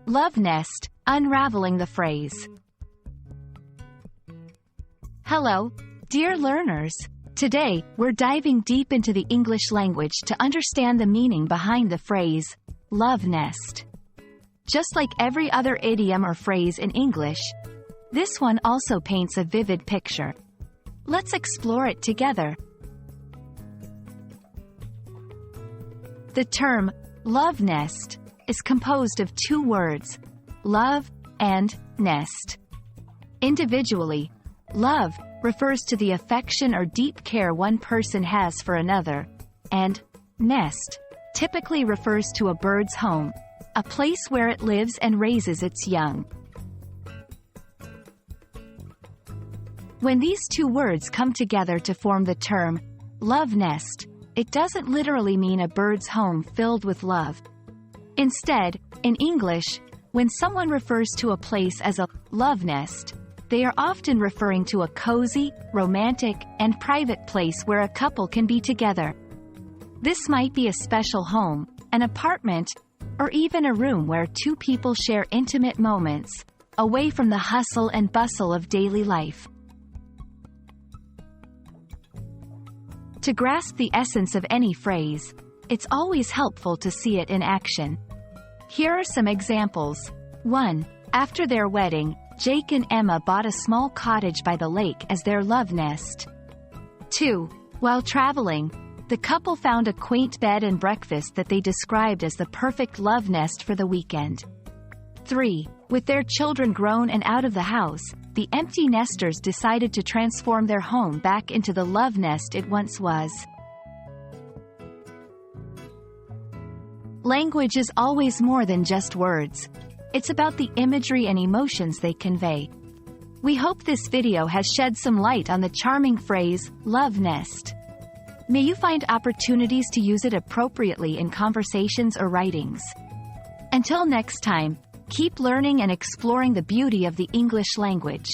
Love nest, unraveling the phrase. Hello, dear learners. Today, we're diving deep into the English language to understand the meaning behind the phrase, love nest. Just like every other idiom or phrase in English, this one also paints a vivid picture. Let's explore it together. The term, love nest, is composed of two words, love and nest. Individually, love refers to the affection or deep care one person has for another, and nest typically refers to a bird's home, a place where it lives and raises its young. When these two words come together to form the term, love nest, it doesn't literally mean a bird's home filled with love. Instead, in English, when someone refers to a place as a love nest, they are often referring to a cozy, romantic, and private place where a couple can be together. This might be a special home, an apartment, or even a room where two people share intimate moments, away from the hustle and bustle of daily life. To grasp the essence of any phrase, it's always helpful to see it in action. Here are some examples. 1. After their wedding, Jake and Emma bought a small cottage by the lake as their love nest. 2. While traveling, the couple found a quaint bed and breakfast that they described as the perfect love nest for the weekend. 3. With their children grown and out of the house, the empty nesters decided to transform their home back into the love nest it once was. Language is always more than just words. It's about the imagery and emotions they convey. We hope this video has shed some light on the charming phrase, love nest. May you find opportunities to use it appropriately in conversations or writings. Until next time, keep learning and exploring the beauty of the English language.